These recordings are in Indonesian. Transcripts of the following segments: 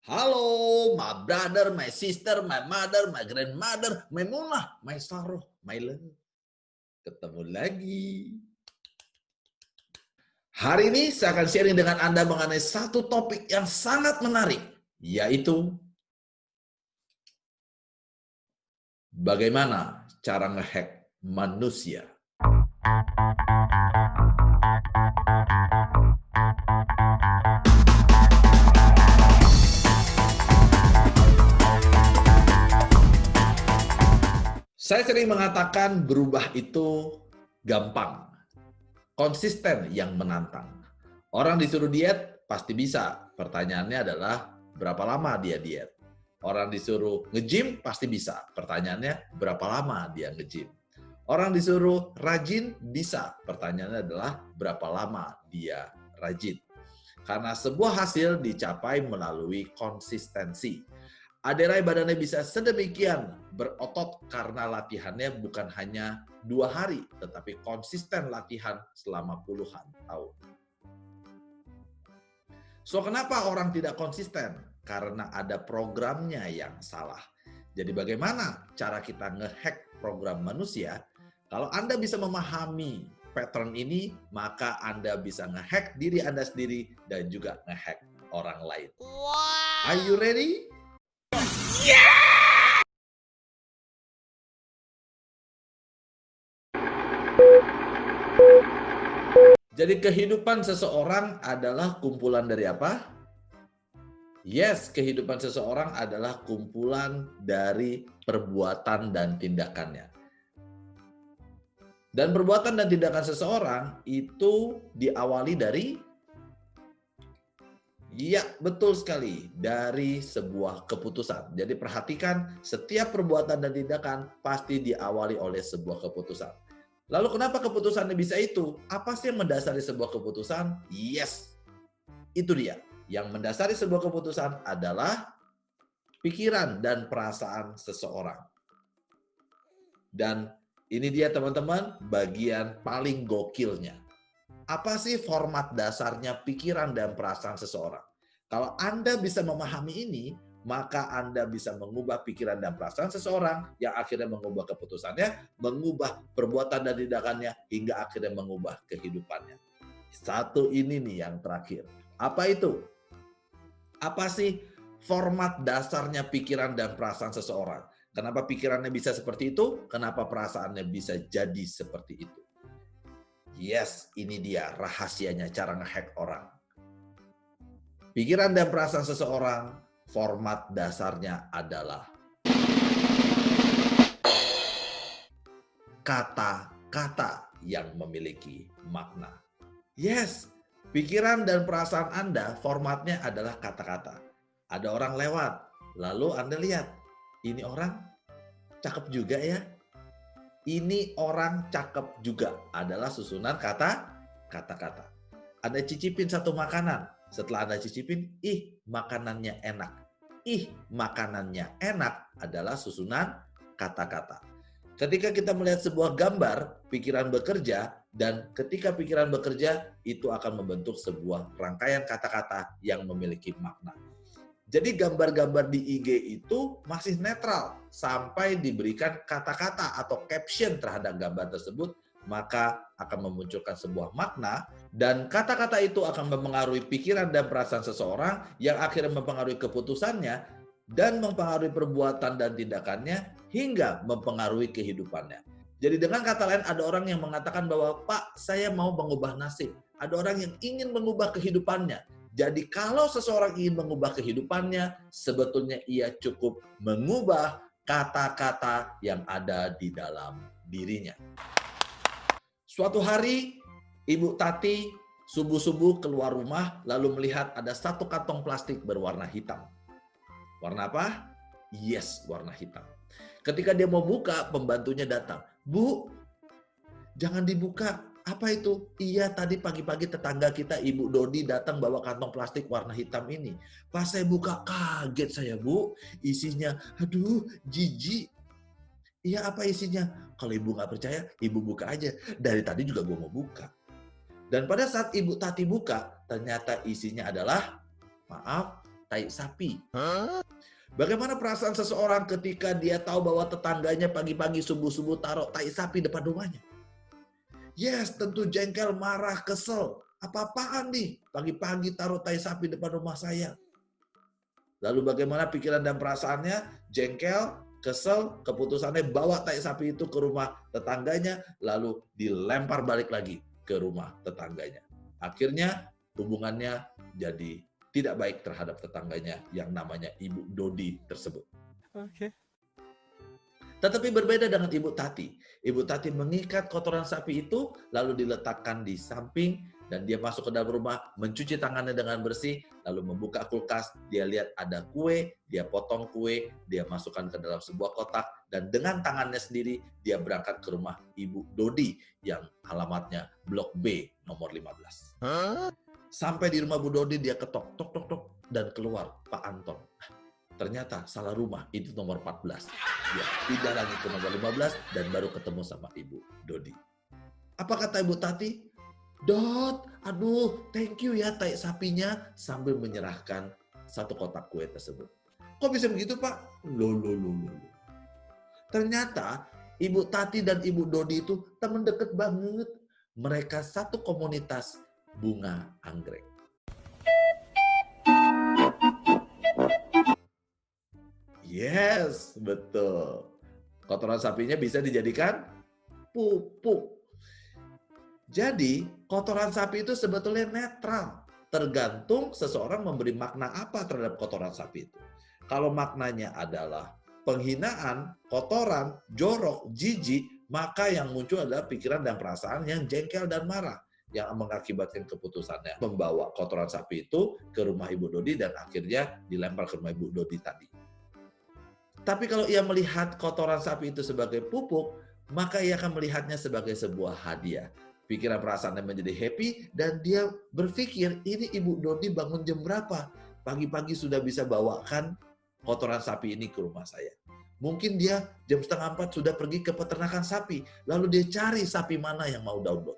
Halo, my brother, my sister, my mother, my grandmother, my mama, my sorrow, my love. Ketemu lagi. Hari ini saya akan sharing dengan Anda mengenai satu topik yang sangat menarik, yaitu bagaimana cara ngehack manusia. Saya sering mengatakan berubah itu gampang, konsisten yang menantang. Orang disuruh diet pasti bisa. Pertanyaannya adalah berapa lama dia diet? Orang disuruh nge-gym pasti bisa. Pertanyaannya berapa lama dia nge-gym? Orang disuruh rajin bisa. Pertanyaannya adalah berapa lama dia rajin? Karena sebuah hasil dicapai melalui konsistensi. Aderai badannya bisa sedemikian berotot karena latihannya bukan hanya 2 hari, tetapi konsisten latihan selama puluhan tahun. So, kenapa orang tidak konsisten? Karena ada programnya yang salah. Jadi bagaimana cara kita ngehack program manusia? Kalau Anda bisa memahami pattern ini, maka Anda bisa ngehack diri Anda sendiri dan juga ngehack orang lain. Wow. Are you ready? Jadi kehidupan seseorang adalah kumpulan dari apa? Yes, kehidupan seseorang adalah kumpulan dari perbuatan dan tindakannya. Dan perbuatan dan tindakan seseorang itu diawali dari, ya betul sekali, dari sebuah keputusan. Jadi perhatikan, setiap perbuatan dan tindakan pasti diawali oleh sebuah keputusan. Lalu kenapa keputusannya bisa itu? Apa sih yang mendasari sebuah keputusan? Yes, itu dia. Yang mendasari sebuah keputusan adalah pikiran dan perasaan seseorang. Dan ini dia teman-teman, bagian paling gokilnya. Apa sih format dasarnya pikiran dan perasaan seseorang? Kalau Anda bisa memahami ini, maka Anda bisa mengubah pikiran dan perasaan seseorang yang akhirnya mengubah keputusannya, mengubah perbuatan dan tindakannya, hingga akhirnya mengubah kehidupannya. Satu ini nih yang terakhir. Apa itu? Apa sih format dasarnya pikiran dan perasaan seseorang? Kenapa pikirannya bisa seperti itu? Kenapa perasaannya bisa jadi seperti itu? Yes, ini dia rahasianya cara ngehack orang. Pikiran dan perasaan seseorang, format dasarnya adalah kata-kata yang memiliki makna. Yes, pikiran dan perasaan Anda formatnya adalah kata-kata. Ada orang lewat, lalu Anda lihat, ini orang cakep juga ya. Ini orang cakep juga adalah susunan kata-kata. Anda cicipin satu makanan, setelah Anda cicipin, ih makanannya enak. Ih makanannya enak adalah susunan kata-kata. Ketika kita melihat sebuah gambar, pikiran bekerja, dan ketika pikiran bekerja, itu akan membentuk sebuah rangkaian kata-kata yang memiliki makna. Jadi gambar-gambar di IG itu masih netral sampai diberikan kata-kata atau caption terhadap gambar tersebut, maka akan memunculkan sebuah makna dan kata-kata itu akan mempengaruhi pikiran dan perasaan seseorang yang akhirnya mempengaruhi keputusannya dan mempengaruhi perbuatan dan tindakannya hingga mempengaruhi kehidupannya. Jadi dengan kata lain ada orang yang mengatakan bahwa Pak, saya mau mengubah nasib. Ada orang yang ingin mengubah kehidupannya. Jadi kalau seseorang ingin mengubah kehidupannya, sebetulnya ia cukup mengubah kata-kata yang ada di dalam dirinya. Suatu hari, Ibu Tati subuh-subuh keluar rumah lalu melihat ada satu kantong plastik berwarna hitam. Warna apa? Yes, warna hitam. Ketika dia mau buka, pembantunya datang. Bu, jangan dibuka. Apa itu? Iya, tadi pagi-pagi tetangga kita, Ibu Dodi, datang bawa kantong plastik warna hitam ini. Pas saya buka, kaget saya, Bu. Isinya, aduh, jijik. Iya, apa isinya? Kalau Ibu nggak percaya, Ibu buka aja. Dari tadi juga gue mau buka. Dan pada saat Ibu Tati buka, ternyata isinya adalah, maaf, tai sapi. Bagaimana perasaan seseorang ketika dia tahu bahwa tetangganya pagi-pagi subuh-subuh taruh tai sapi depan rumahnya? Yes, tentu jengkel, marah, kesel. Apa-apaan nih? Pagi-pagi taruh tai sapi depan rumah saya. Lalu bagaimana pikiran dan perasaannya? Jengkel, kesel, keputusannya bawa tai sapi itu ke rumah tetangganya, lalu dilempar balik lagi ke rumah tetangganya. Akhirnya hubungannya jadi tidak baik terhadap tetangganya yang namanya Ibu Dodi tersebut. Oke. Tetapi berbeda dengan Ibu Tati. Ibu Tati mengikat kotoran sapi itu, lalu diletakkan di samping, dan dia masuk ke dalam rumah, mencuci tangannya dengan bersih, lalu membuka kulkas, dia lihat ada kue, dia potong kue, dia masukkan ke dalam sebuah kotak, dan dengan tangannya sendiri, dia berangkat ke rumah Ibu Dodi, yang alamatnya Blok B, nomor 15. Sampai di rumah Bu Dodi, dia ketok, tok, tok, tok, dan keluar Pak Anton. Ternyata salah rumah, itu nomor 14. Dia pindah lagi ke nomor 15 dan baru ketemu sama Ibu Dodi. Apa kata Ibu Tati? Dot, aduh, thank you ya tai sapinya, sambil menyerahkan satu kotak kue tersebut. Kok bisa begitu, Pak? Loh. Ternyata Ibu Tati dan Ibu Dodi itu teman deket banget. Mereka satu komunitas bunga anggrek. Yes, betul. Kotoran sapinya bisa dijadikan pupuk. Jadi, kotoran sapi itu sebetulnya netral. Tergantung seseorang memberi makna apa terhadap kotoran sapi itu. Kalau maknanya adalah penghinaan, kotoran, jorok, jijik, maka yang muncul adalah pikiran dan perasaan yang jengkel dan marah, yang mengakibatkan keputusannya membawa kotoran sapi itu ke rumah Ibu Dodi dan akhirnya dilempar ke rumah Ibu Dodi tadi. Tapi kalau ia melihat kotoran sapi itu sebagai pupuk, maka ia akan melihatnya sebagai sebuah hadiah. Pikiran perasaannya menjadi happy dan dia berpikir, ini Ibu Dodi bangun jam berapa? Pagi-pagi sudah bisa bawakan kotoran sapi ini ke rumah saya. Mungkin dia jam 3:30 sudah pergi ke peternakan sapi. Lalu dia cari sapi mana yang mau download.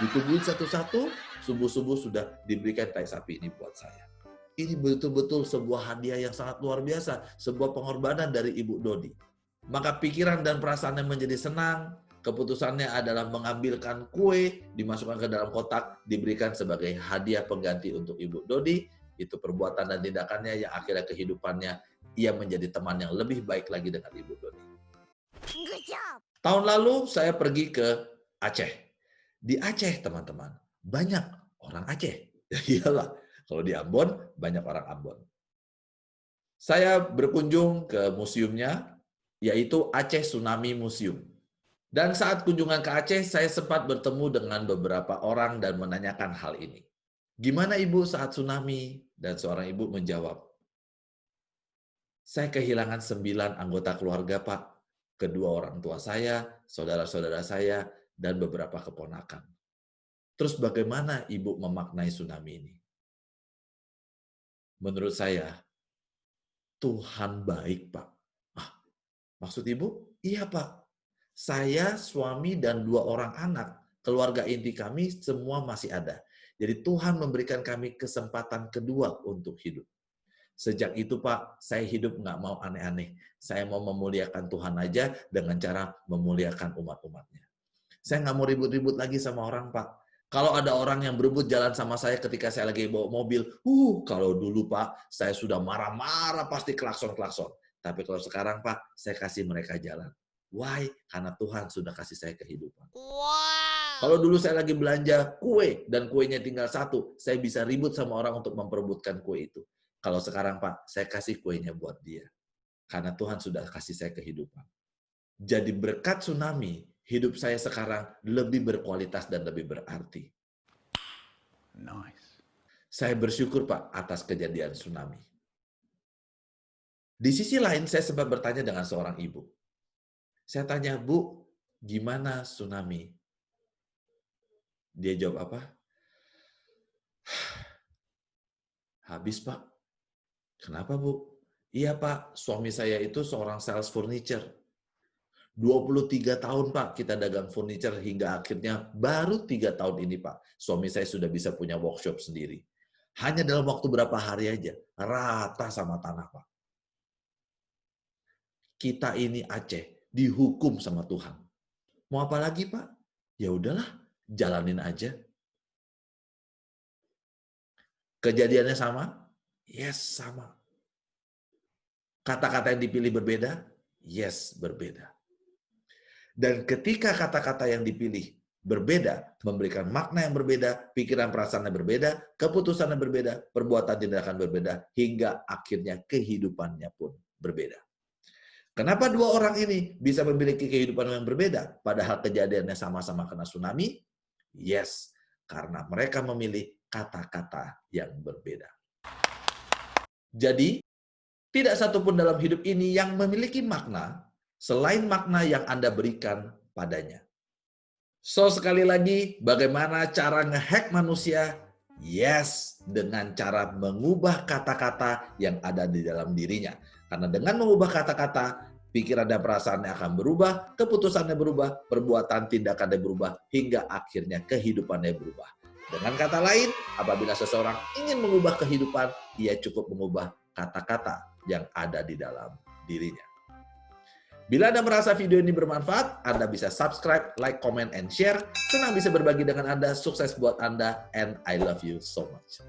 Ditungguin satu-satu, subuh-subuh sudah diberikan tai sapi ini buat saya. Ini betul-betul sebuah hadiah yang sangat luar biasa, sebuah pengorbanan dari Ibu Dodi. Maka pikiran dan perasaannya menjadi senang, keputusannya adalah mengambilkan kue, dimasukkan ke dalam kotak, diberikan sebagai hadiah pengganti untuk Ibu Dodi. Itu perbuatan dan tindakannya yang akhirnya kehidupannya, ia menjadi teman yang lebih baik lagi dengan Ibu Dodi. Tahun lalu saya pergi ke Aceh. Di Aceh, teman-teman, banyak orang Aceh. Iyalah. Kalau di Ambon, banyak orang Ambon. Saya berkunjung ke museumnya, yaitu Aceh Tsunami Museum. Dan saat kunjungan ke Aceh, saya sempat bertemu dengan beberapa orang dan menanyakan hal ini. Gimana Ibu saat tsunami? Dan seorang ibu menjawab, saya kehilangan 9 anggota keluarga, Pak. Kedua orang tua saya, saudara-saudara saya, dan beberapa keponakan. Terus bagaimana Ibu memaknai tsunami ini? Menurut saya, Tuhan baik, Pak. Ah, maksud Ibu? Iya, Pak. Saya, suami, dan 2 orang anak, keluarga inti kami semua masih ada. Jadi Tuhan memberikan kami kesempatan kedua untuk hidup. Sejak itu, Pak, saya hidup nggak mau aneh-aneh. Saya mau memuliakan Tuhan aja dengan cara memuliakan umat-umatnya. Saya nggak mau ribut-ribut lagi sama orang, Pak. Kalau ada orang yang berebut jalan sama saya ketika saya lagi bawa mobil, kalau dulu Pak, saya sudah marah-marah pasti klakson-klakson. Tapi kalau sekarang Pak, saya kasih mereka jalan. Why? Karena Tuhan sudah kasih saya kehidupan. Wow. Kalau dulu saya lagi belanja kue dan kuenya tinggal satu, saya bisa ribut sama orang untuk memperebutkan kue itu. Kalau sekarang Pak, saya kasih kuenya buat dia. Karena Tuhan sudah kasih saya kehidupan. Jadi berkat tsunami, hidup saya sekarang lebih berkualitas dan lebih berarti. Nice. Saya bersyukur Pak atas kejadian tsunami. Di sisi lain saya sempat bertanya dengan seorang ibu. Saya tanya, Bu, gimana tsunami? Dia jawab apa? Habis Pak. Kenapa Bu? Iya Pak, suami saya itu seorang sales furniture. 23 tahun Pak kita dagang furniture hingga akhirnya baru 3 tahun ini Pak. Suami saya sudah bisa punya workshop sendiri. Hanya dalam waktu berapa hari aja, rata sama tanah, Pak. Kita ini Aceh, dihukum sama Tuhan. Mau apa lagi, Pak? Ya udahlah, jalanin aja. Kejadiannya sama? Yes, sama. Kata-kata yang dipilih berbeda? Yes, berbeda. Dan ketika kata-kata yang dipilih berbeda, memberikan makna yang berbeda, pikiran perasaannya berbeda, keputusannya berbeda, perbuatan tindakan berbeda, hingga akhirnya kehidupannya pun berbeda. Kenapa dua orang ini bisa memiliki kehidupan yang berbeda, padahal kejadiannya sama-sama kena tsunami? Yes, karena mereka memilih kata-kata yang berbeda. Jadi, tidak satupun dalam hidup ini yang memiliki makna selain makna yang Anda berikan padanya. So, sekali lagi, bagaimana cara ngehack manusia? Yes, dengan cara mengubah kata-kata yang ada di dalam dirinya. Karena dengan mengubah kata-kata, pikiran dan perasaannya akan berubah, keputusannya berubah, perbuatan tindakannya berubah, hingga akhirnya kehidupannya berubah. Dengan kata lain, apabila seseorang ingin mengubah kehidupan, ia cukup mengubah kata-kata yang ada di dalam dirinya. Bila Anda merasa video ini bermanfaat, Anda bisa subscribe, like, comment, and share. Senang bisa berbagi dengan Anda, sukses buat Anda, and I love you so much.